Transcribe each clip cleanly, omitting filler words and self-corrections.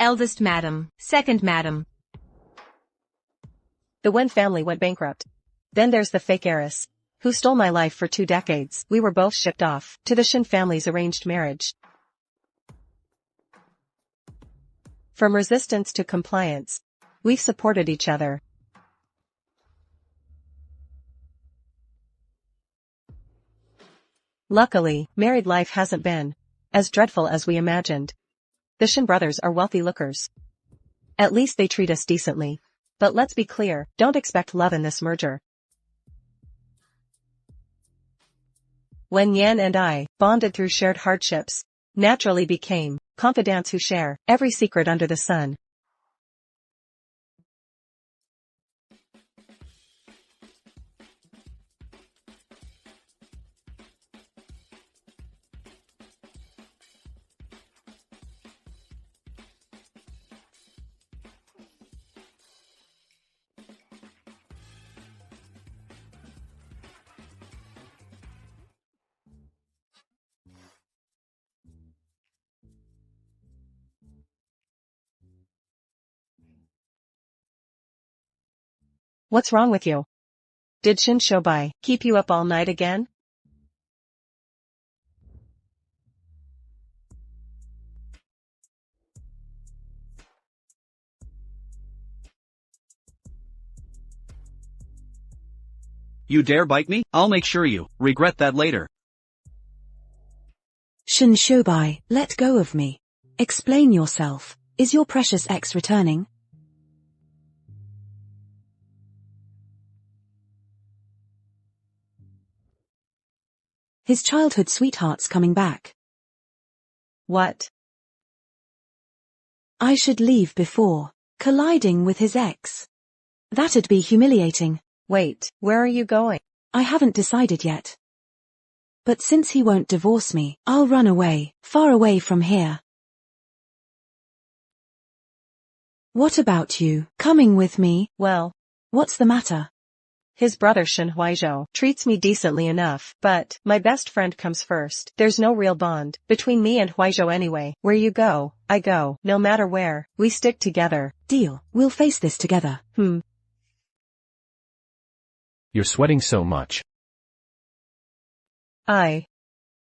Eldest madam, second madam. The Wen family went bankrupt. Then there's the fake heiress, who stole my life for 2 decades. We were both shipped off to the Shin family's arranged marriage. From resistance to compliance, we've supported each other. Luckily, married life hasn't been as dreadful as we imagined. The Shin brothers are wealthy lookers. At least they treat us decently. But let's be clear, don't expect love in this merger. Wen Yan and I, bonded through shared hardships, naturally became confidants who share every secret under the sun. What's wrong with you? Did Shin Shobai keep you up all night again? You dare bite me? I'll make sure you regret that later. Shin Shobai, let go of me. Explain yourself. Is your precious ex returning? His childhood sweetheart's coming back. What? I should leave before colliding with his ex. That'd be humiliating. Wait, where are you going? I haven't decided yet. But since he won't divorce me, I'll run away, far away from here. What about you, coming with me? Well, what's the matter? His brother Shin Huaizhou treats me decently enough, but my best friend comes first. There's no real bond between me and Huaizhou anyway. Where you go, I go. No matter where, we stick together. Deal. We'll face this together. You're sweating so much. I'm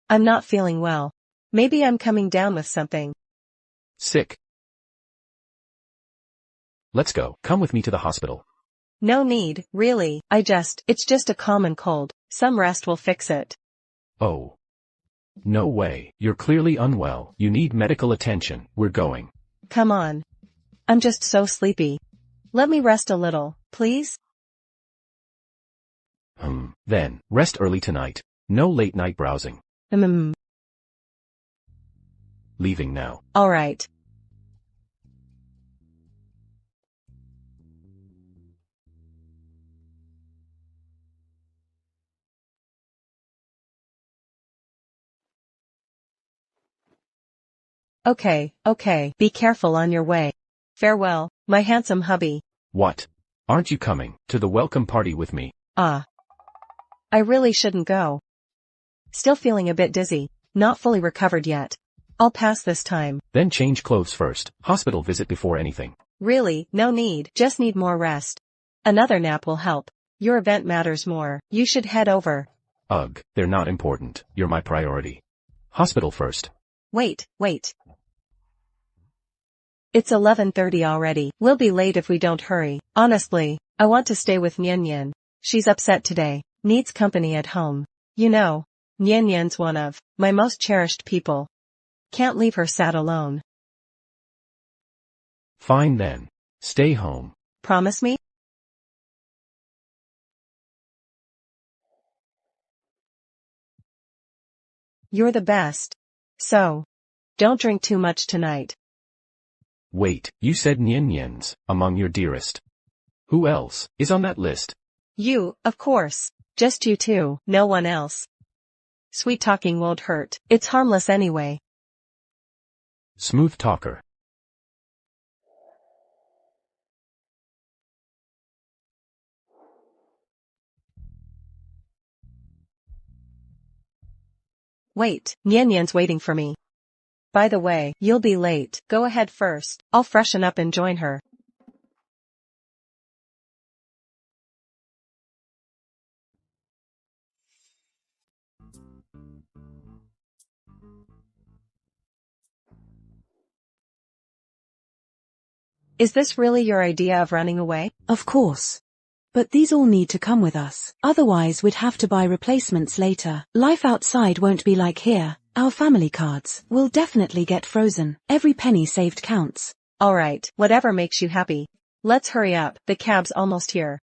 not feeling well. Maybe I'm coming down with something. Sick. Let's go. Come with me to the hospital. No need, really. It's just a common cold. Some rest will fix it. Oh. No way. You're clearly unwell. You need medical attention. We're going. Come on. I'm just so sleepy. Let me rest a little, please? Then, rest early tonight. No late night browsing. Leaving now. All right. Okay. Be careful on your way. Farewell, my handsome hubby. What? Aren't you coming to the welcome party with me? I really shouldn't go. Still feeling a bit dizzy, not fully recovered yet. I'll pass this time. Then change clothes first. Hospital visit before anything. Really, no need. Just need more rest. Another nap will help. Your event matters more. You should head over. Ugh, they're not important. You're my priority. Hospital first. Wait. It's 11:30 already. We'll be late if we don't hurry. Honestly, I want to stay with Nian. She's upset today. Needs company at home. You know, Nian's one of my most cherished people. Can't leave her sad alone. Fine then. Stay home. Promise me? You're the best. So, don't drink too much tonight. Wait, you said Nian's among your dearest. Who else is on that list? You, of course. Just you two, no one else. Sweet talking won't hurt. It's harmless anyway. Smooth talker. Wait, Nian's waiting for me. By the way, you'll be late. Go ahead first. I'll freshen up and join her. Is this really your idea of running away? Of course. But these all need to come with us. Otherwise we'd have to buy replacements later. Life outside won't be like here. Our family cards will definitely get frozen. Every penny saved counts. Alright, whatever makes you happy. Let's hurry up, the cab's almost here.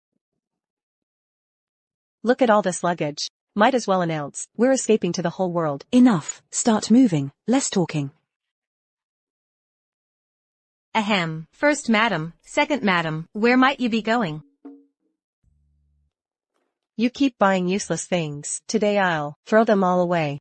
Look at all this luggage. Might as well announce, we're escaping to the whole world. Enough, start moving, less talking. Ahem. First madam, second madam, where might you be going? You keep buying useless things. Today I'll throw them all away.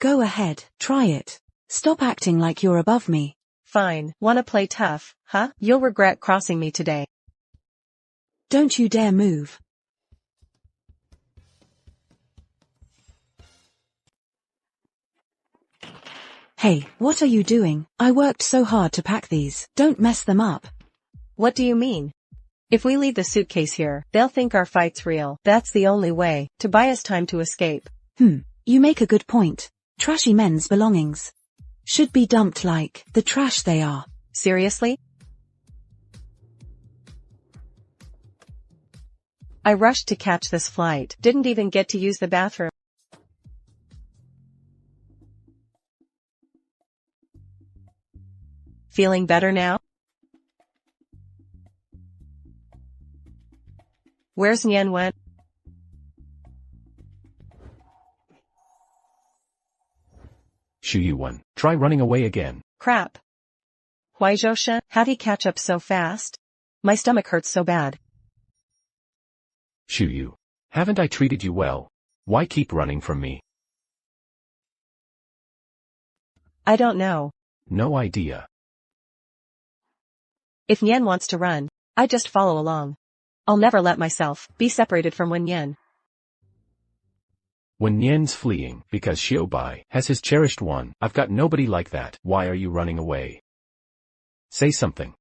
Go ahead, try it. Stop acting like you're above me. Fine, wanna play tough, huh? You'll regret crossing me today. Don't you dare move. Hey, what are you doing? I worked so hard to pack these. Don't mess them up. What do you mean? If we leave the suitcase here, they'll think our fight's real. That's the only way to buy us time to escape. You make a good point. Trashy men's belongings should be dumped like the trash they are. Seriously? I rushed to catch this flight, didn't even get to use the bathroom. Feeling better now? Where's Nien went? Shuyuan, try running away again. Crap. Huaizhoushen, how'd he catch up so fast? My stomach hurts so bad. Shuyu, haven't I treated you well? Why keep running from me? I don't know. No idea. If Nien wants to run, I just follow along. I'll never let myself be separated from Nien. When Nien's fleeing because Xiaobai has his cherished one, I've got nobody like that. Why are you running away? Say something.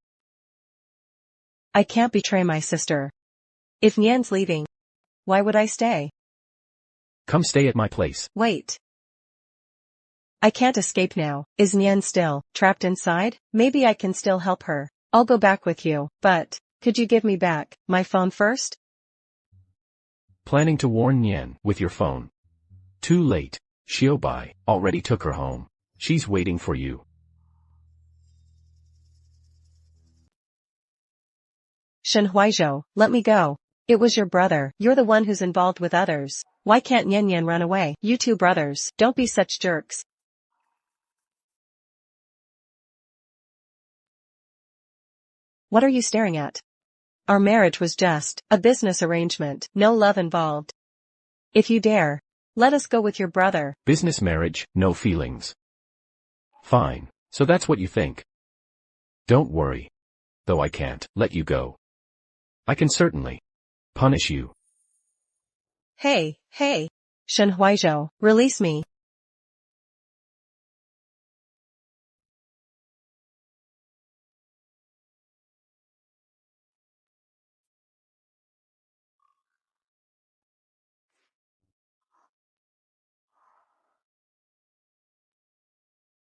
I can't betray my sister. If Nien's leaving, why would I stay? Come stay at my place. Wait. I can't escape now. Is Nien still trapped inside? Maybe I can still help her. I'll go back with you, but could you give me back my phone first? Planning to warn Nien with your phone. Too late. Xiaobai already took her home. She's waiting for you. Shen Huaizhou, let me go. It was your brother. You're the one who's involved with others. Why can't Nien run away? You two brothers, don't be such jerks. What are you staring at? Our marriage was just a business arrangement, no love involved. If you dare, let us go with your brother. Business marriage, no feelings. Fine, so that's what you think. Don't worry. Though I can't let you go. I can certainly punish you. Hey, Shen Huaizhou, release me.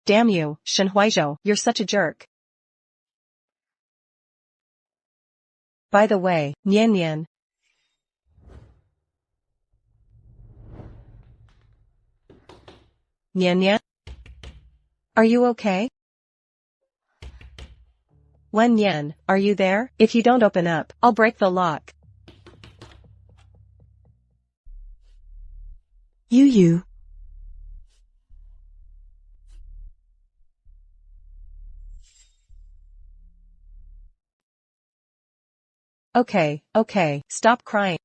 Damn you, Shen Huaizhou, you're such a jerk. By the way, Nien. Nien? Are you okay? Wen Nien, are you there? If you don't open up, I'll break the lock. You. Okay, stop crying.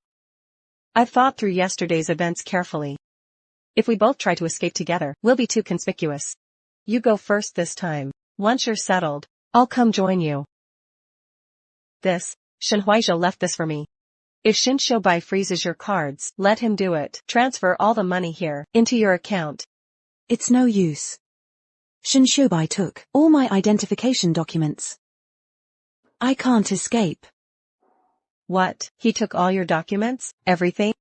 I've thought through yesterday's events carefully. If we both try to escape together, we'll be too conspicuous. You go first this time. Once you're settled, I'll come join you. Shen Huaizhou left this for me. If Shin Xiaobai freezes your cards, let him do it. Transfer all the money here into your account. It's no use. Shen Shoubai took all my identification documents. I can't escape. What? He took all your documents? Everything?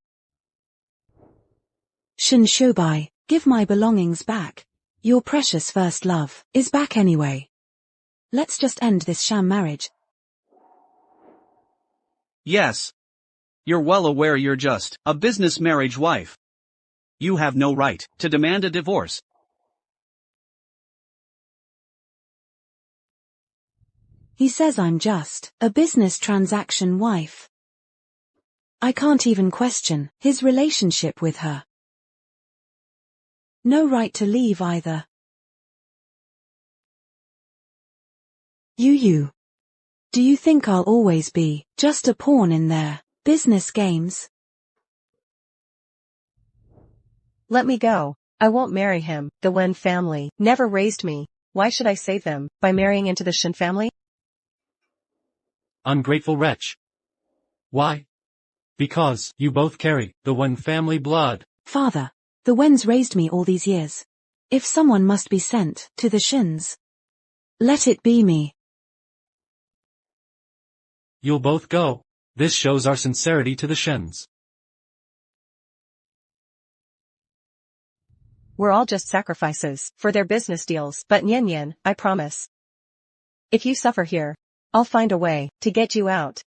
Shen Shoubai, give my belongings back. Your precious first love is back anyway. Let's just end this sham marriage. Yes. You're well aware you're just a business marriage wife. You have no right to demand a divorce. He says I'm just a business transaction wife. I can't even question his relationship with her. No right to leave either. You. Do you think I'll always be just a pawn in their business games? Let me go. I won't marry him. The Wen family never raised me. Why should I save them by marrying into the Shen family? Ungrateful wretch. Why? Because you both carry the Wen family blood. Father, the Wens raised me all these years. If someone must be sent to the Shens, let it be me. You'll both go. This shows our sincerity to the Shens. We're all just sacrifices for their business deals, but Nian, I promise. If you suffer here, I'll find a way to get you out.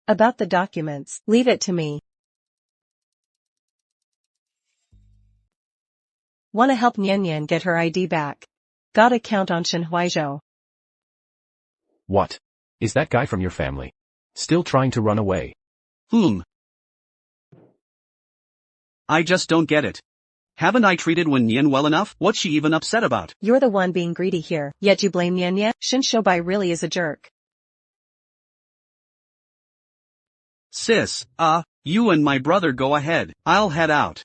About the documents, leave it to me. Wanna help Nian get her ID back. Gotta count on Shen Huaizhou. What? Is that guy from your family still trying to run away? I just don't get it. Haven't I treated Wen Nian well enough? What's she even upset about? You're the one being greedy here, yet you blame Nian. Shen Shoubai really is a jerk. Sis, you and my brother go ahead. I'll head out.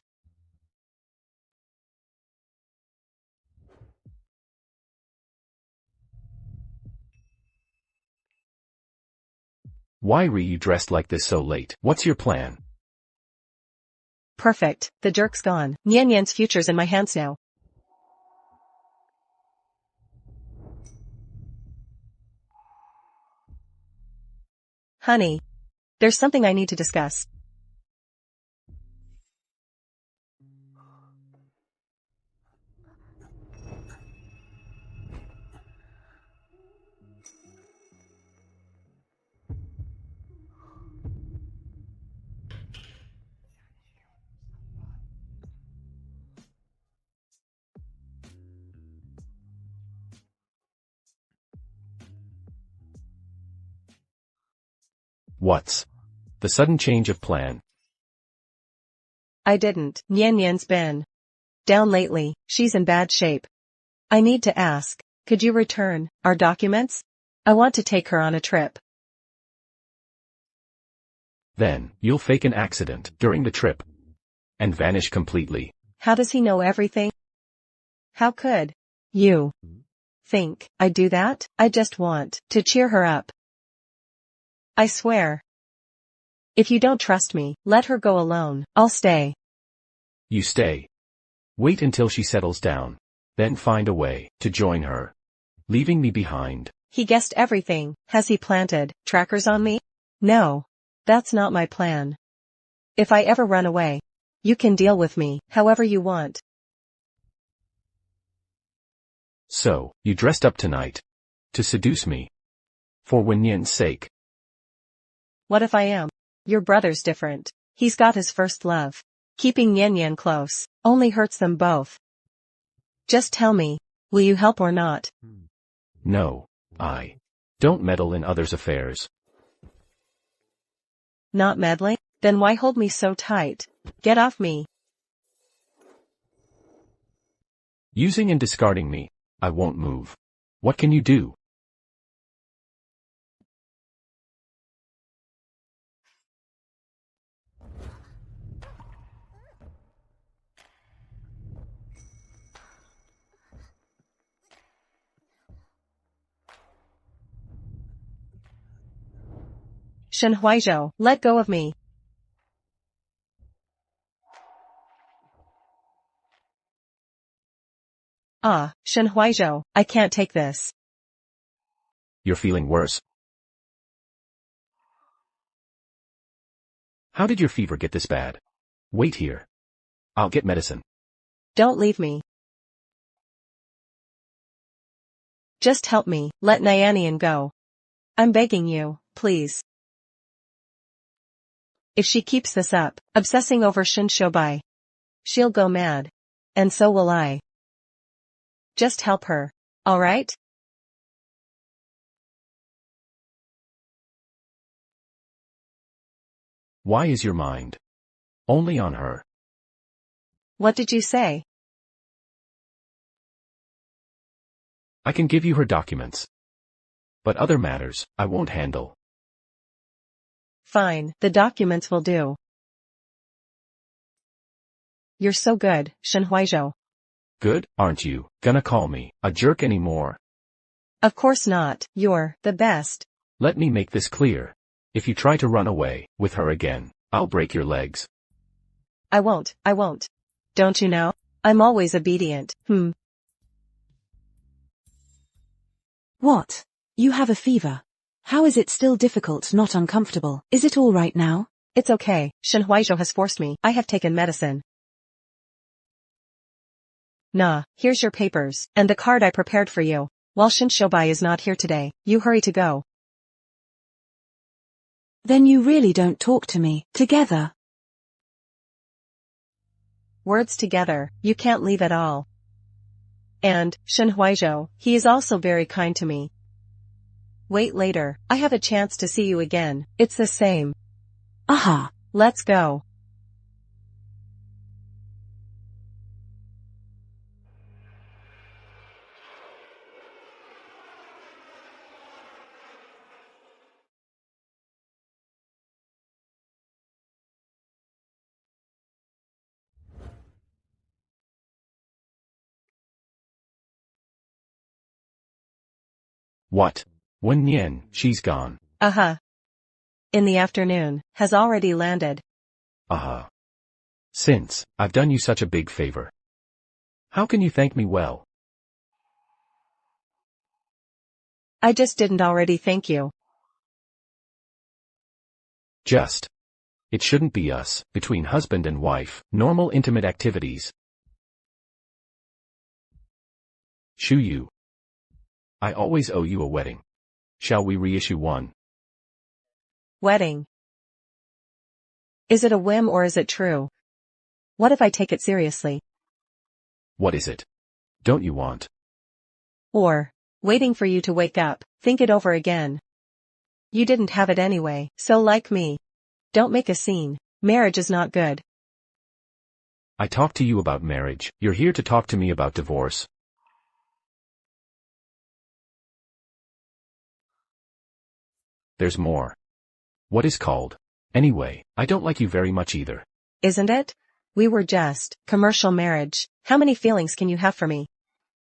Why were you dressed like this so late? What's your plan? Perfect, the jerk's gone. Nian's future's in my hands now. Honey, there's something I need to discuss. What's the sudden change of plan? I didn't. Nian's been down lately. She's in bad shape. I need to ask, could you return our documents? I want to take her on a trip. Then, you'll fake an accident during the trip and vanish completely. How does he know everything? How could you think I'd do that? I just want to cheer her up. I swear. If you don't trust me, let her go alone. I'll stay. You stay. Wait until she settles down. Then find a way to join her, leaving me behind. He guessed everything. Has he planted trackers on me? No. That's not my plan. If I ever run away, you can deal with me however you want. So, you dressed up tonight to seduce me. For Wen Nian's sake. What if I am? Your brother's different. He's got his first love. Keeping Nian close only hurts them both. Just tell me, will you help or not? No, I don't meddle in others' affairs. Not meddling? Then why hold me so tight? Get off me. Using and discarding me, I won't move. What can you do? Shen Huaizhou, let go of me. Shen Huaizhou, I can't take this. You're feeling worse? How did your fever get this bad? Wait here. I'll get medicine. Don't leave me. Just help me, let Nyanyan go. I'm begging you, please. If she keeps this up, obsessing over Shen Shoubai, she'll go mad. And so will I. Just help her, alright? Why is your mind only on her? What did you say? I can give you her documents. But other matters, I won't handle. Fine, the documents will do. You're so good, Shen Huaizhou. Good, aren't you, gonna call me a jerk anymore? Of course not, you're the best. Let me make this clear. If you try to run away with her again, I'll break your legs. I won't. Don't you know? I'm always obedient. What? You have a fever. How is it still difficult, not uncomfortable? Is it all right now? It's okay, Shen Huaizhou has forced me. I have taken medicine. Nah, here's your papers, and the card I prepared for you. While Shen Shoubai is not here today, you hurry to go. Then you really don't talk to me, together. Words together, you can't leave at all. And, Shen Huaizhou, he is also very kind to me. Wait later, I have a chance to see you again, it's the same. Aha. Let's go. What? When Nian, she's gone. In the afternoon, has already landed. Since I've done you such a big favor. How can you thank me well? I just didn't already thank you. Just. It shouldn't be us, between husband and wife, normal intimate activities. Shu Yu. I always owe you a wedding. Shall we reissue one? Wedding. Is it a whim or is it true? What if I take it seriously? What is it? Don't you want? Or, waiting for you to wake up, think it over again. You didn't have it anyway, so like me. Don't make a scene. Marriage is not good. I talked to you about marriage, you're here to talk to me about divorce. There's more. What is called? Anyway, I don't like you very much either. Isn't it? We were just commercial marriage. How many feelings can you have for me?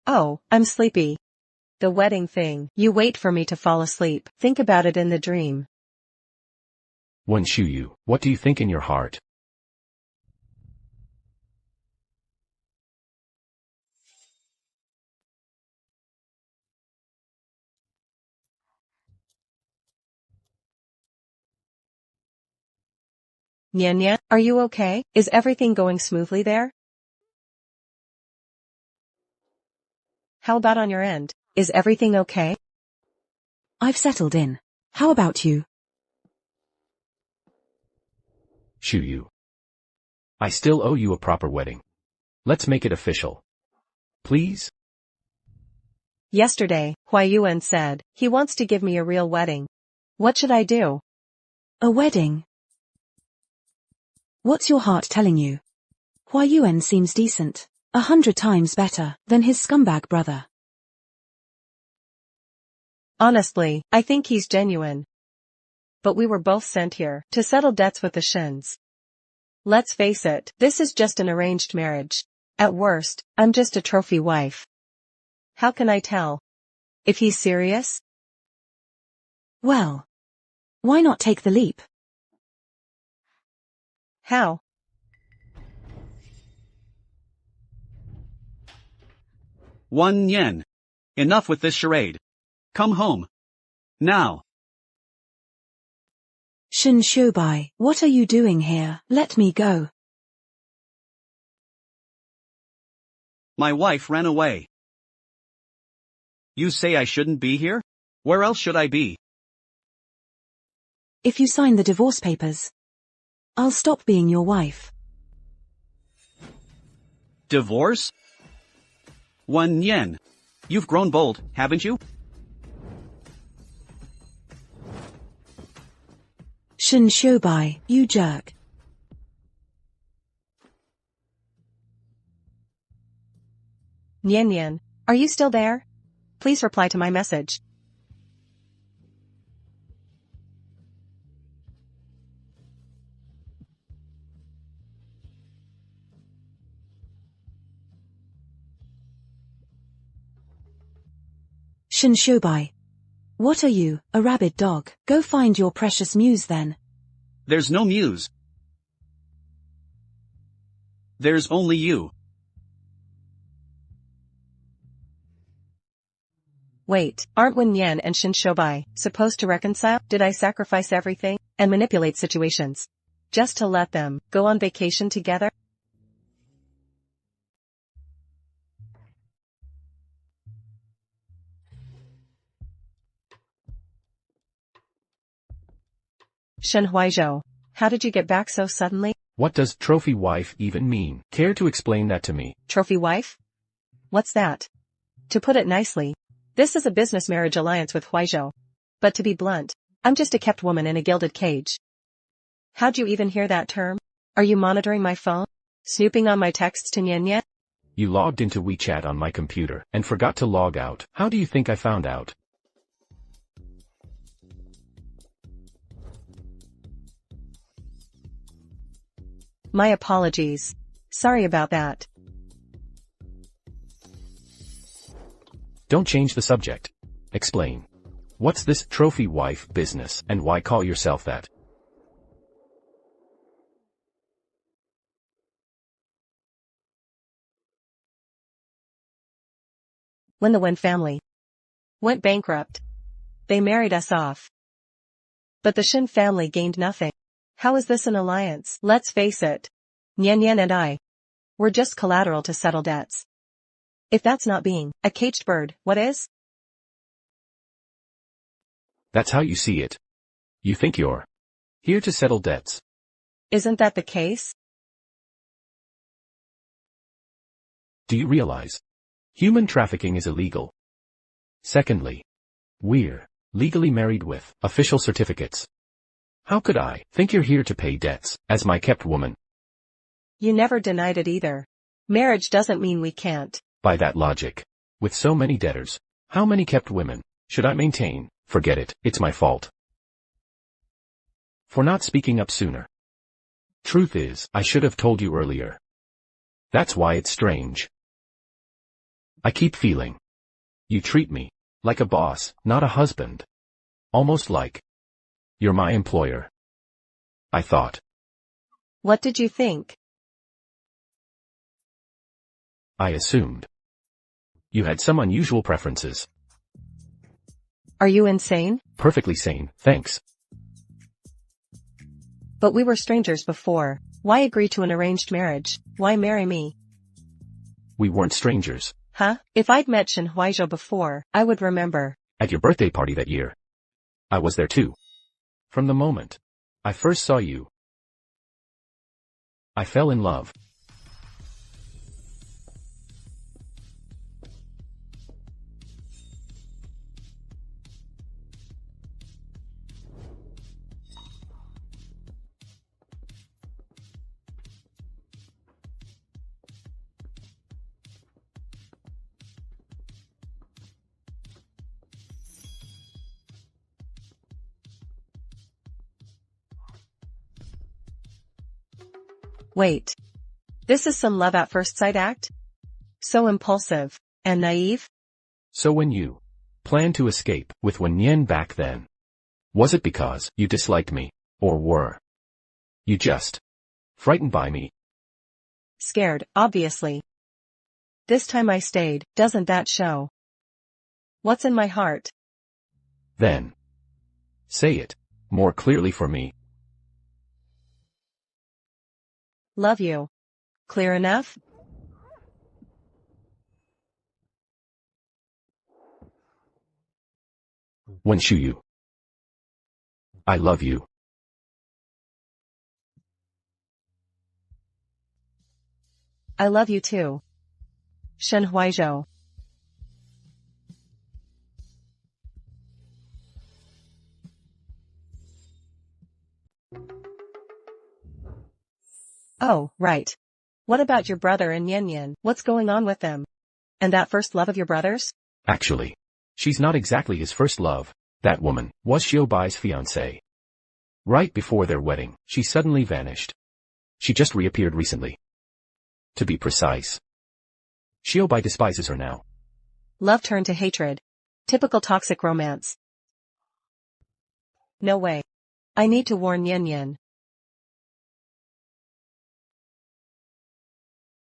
Oh, I'm sleepy. The wedding thing. You wait for me to fall asleep. Think about it in the dream. When Shu Yu, what do you think in your heart? Nian, are you okay? Is everything going smoothly there? How about on your end? Is everything okay? I've settled in. How about you? Shu Yu. I still owe you a proper wedding. Let's make it official. Please? Yesterday, Huayuan said, he wants to give me a real wedding. What should I do? A wedding? What's your heart telling you? Huayuan seems decent. 100 times better than his scumbag brother. Honestly, I think he's genuine. But we were both sent here to settle debts with the Shins. Let's face it, this is just an arranged marriage. At worst, I'm just a trophy wife. How can I tell if he's serious? Well, why not take the leap? How? 1 yen. Enough with this charade. Come home. Now. Shin Shobai, what are you doing here? Let me go. My wife ran away. You say I shouldn't be here? Where else should I be? If you sign the divorce papers, I'll stop being your wife. Divorce? 1 yen. You've grown bold, haven't you? Shin Shobai, you jerk. Nyan, are you still there? Please reply to my message. Shin Shobai. What are you, a rabid dog? Go find your precious muse then. There's no muse. There's only you. Wait, aren't Wen Yan and Shin Shobai supposed to reconcile? Did I sacrifice everything and manipulate situations just to let them go on vacation together? Shen Huaizhou, how did you get back so suddenly? What does trophy wife even mean? Care to explain that to me? Trophy wife? What's that? To put it nicely, this is a business marriage alliance with Huaizhou. But to be blunt, I'm just a kept woman in a gilded cage. How'd you even hear that term? Are you monitoring my phone? Snooping on my texts to Nyan? You logged into WeChat on my computer and forgot to log out. How do you think I found out? My apologies. Sorry about that. Don't change the subject. Explain. What's this trophy wife business, and why call yourself that? When the Wen family went bankrupt, they married us off. But the Shin family gained nothing. How is this an alliance? Let's face it. Nyan and I were just collateral to settle debts. If that's not being a caged bird, what is? That's how you see it. You think you're here to settle debts. Isn't that the case? Do you realize? Human trafficking is illegal. Secondly, we're legally married with official certificates. How could I think you're here to pay debts, as my kept woman? You never denied it either. Marriage doesn't mean we can't. By that logic, with so many debtors, how many kept women should I maintain? Forget it, it's my fault. For not speaking up sooner. Truth is, I should have told you earlier. That's why it's strange. I keep feeling you treat me like a boss, not a husband. Almost like you're my employer. I thought. What did you think? I assumed you had some unusual preferences. Are you insane? Perfectly sane, thanks. But we were strangers before. Why agree to an arranged marriage? Why marry me? We weren't strangers. Huh? If I'd met Shin Huaizhou before, I would remember. At your birthday party that year. I was there too. From the moment I first saw you, I fell in love. Wait. This is some love at first sight act? So impulsive and naive? So when you planned to escape with Wen Yen back then, was it because you disliked me, or were you just frightened by me? Scared, obviously. This time I stayed, doesn't that show? What's in my heart? Then. Say it. More clearly for me. Love you. Clear enough? When you. I love you. I love you too. Shen Huaizhou. Oh, right. What about your brother and Yin Yin? What's going on with them? And that first love of your brother's? Actually. She's not exactly his first love. That woman was Xiaobai's fiancée. Right before their wedding, she suddenly vanished. She just reappeared recently. To be precise. Xiaobai despises her now. Love turned to hatred. Typical toxic romance. No way. I need to warn Yin Yin.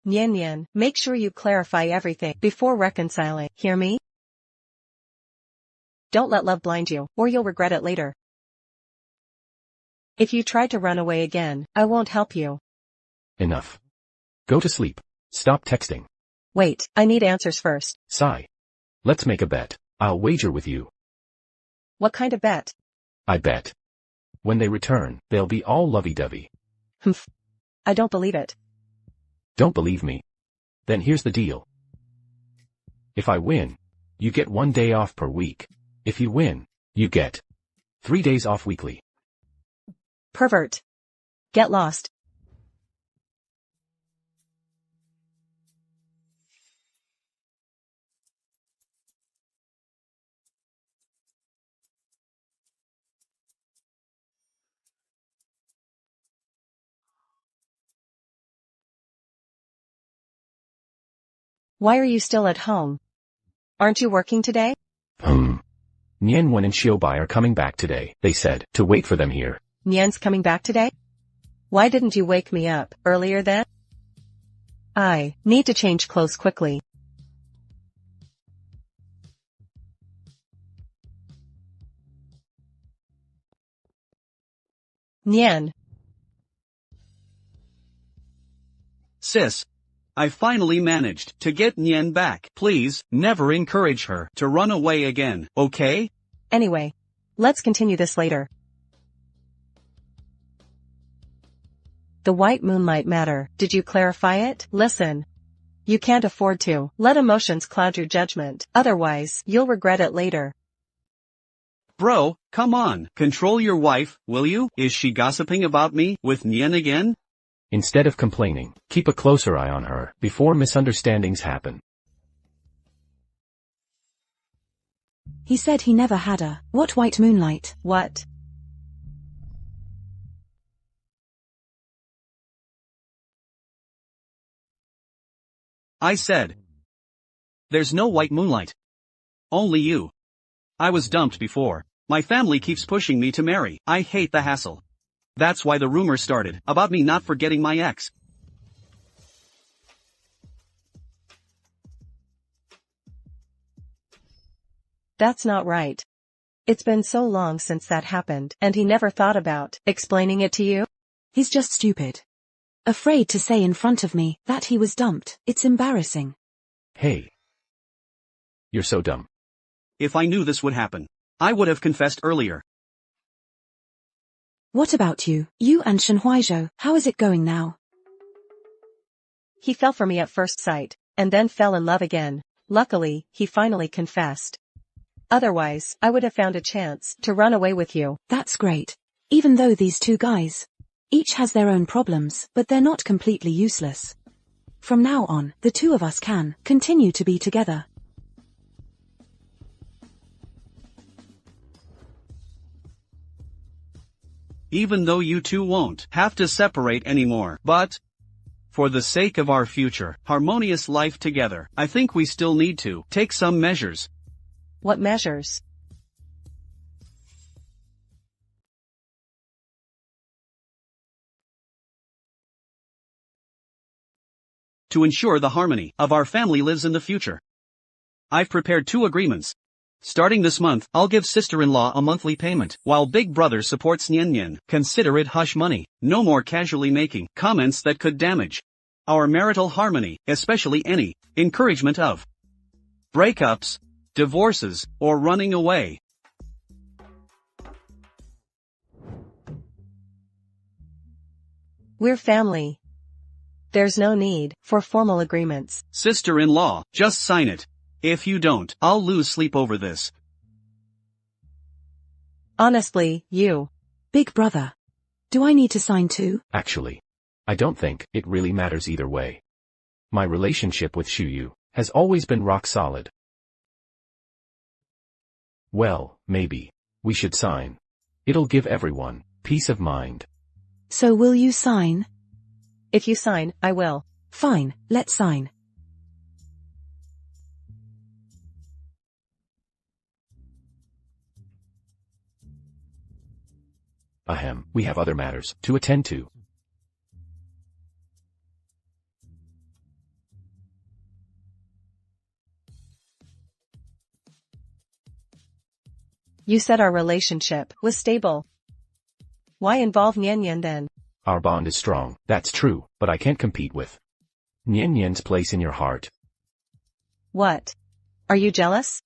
Yin Yin, make sure you clarify everything before reconciling, hear me? Don't let love blind you, or you'll regret it later. If you try to run away again, I won't help you. Enough. Go to sleep. Stop texting. Wait, I need answers first. Sigh. Let's make a bet. I'll wager with you. What kind of bet? I bet. When they return, they'll be all lovey-dovey. Humph. I don't believe it. Don't believe me? Then here's the deal. If I win, you get 1 day off per week. If you win, you get 3 days off weekly. Pervert. Get lost. Why are you still at home? Aren't you working today? Nian Wen and Xiaobai are coming back today, they said, to wait for them here. Nian's coming back today? Why didn't you wake me up earlier then? I need to change clothes quickly. Nian. Sis. I finally managed to get Nian back. Please, never encourage her to run away again, okay? Anyway, let's continue this later. The white moonlight matter, did you clarify it? Listen. You can't afford to let emotions cloud your judgment, otherwise, you'll regret it later. Bro, come on, control your wife, will you? Is she gossiping about me with Nian again? Instead of complaining, keep a closer eye on her before misunderstandings happen. He said he never had a, what white moonlight? What? I said. There's no white moonlight. Only you. I was dumped before. My family keeps pushing me to marry. I hate the hassle. That's why the rumor started, about me not forgetting my ex. That's not right. It's been so long since that happened, and he never thought about explaining it to you? He's just stupid. Afraid to say in front of me that he was dumped. It's embarrassing. Hey. You're so dumb. If I knew this would happen, I would have confessed earlier. What about you? You and Shen Huaizhou, how is it going now? He fell for me at first sight, and then fell in love again. Luckily, he finally confessed. Otherwise, I would have found a chance to run away with you. That's great. Even though these two guys, each has their own problems, but they're not completely useless. From now on, the two of us can continue to be together. Even though you two won't have to separate anymore. But, for the sake of our future, harmonious life together, I think we still need to take some measures. What measures? to ensure the harmony of our family lives in the future. I've prepared 2 agreements. Starting this month, I'll give sister-in-law a monthly payment, while big brother supports Nian. Consider it hush money. No more casually making comments that could damage our marital harmony, especially any encouragement of breakups, divorces, or running away. We're family. There's no need for formal agreements. Sister-in-law, just sign it. If you don't, I'll lose sleep over this. Honestly, you. Big brother. Do I need to sign too? Actually, I don't think it really matters either way. My relationship with Shuyu has always been rock solid. Well, maybe we should sign. It'll give everyone peace of mind. So will you sign? If you sign, I will. Fine, let's sign. Ahem, we have other matters to attend to. You said our relationship was stable. Why involve Nian then? Our bond is strong, that's true, but I can't compete with Nian's place in your heart. What? Are you jealous?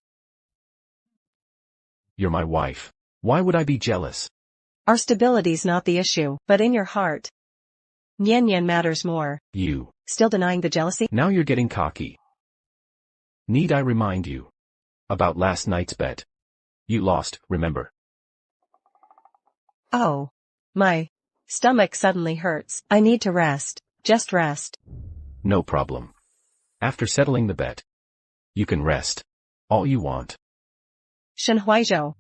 You're my wife. Why would I be jealous? Our stability's not the issue, but in your heart. Nian matters more. You. Still denying the jealousy? Now you're getting cocky. Need I remind you about last night's bet? You lost, remember? Oh. My stomach suddenly hurts. I need to rest. Just rest. No problem. After settling the bet, you can rest all you want. Shenhuaizhou.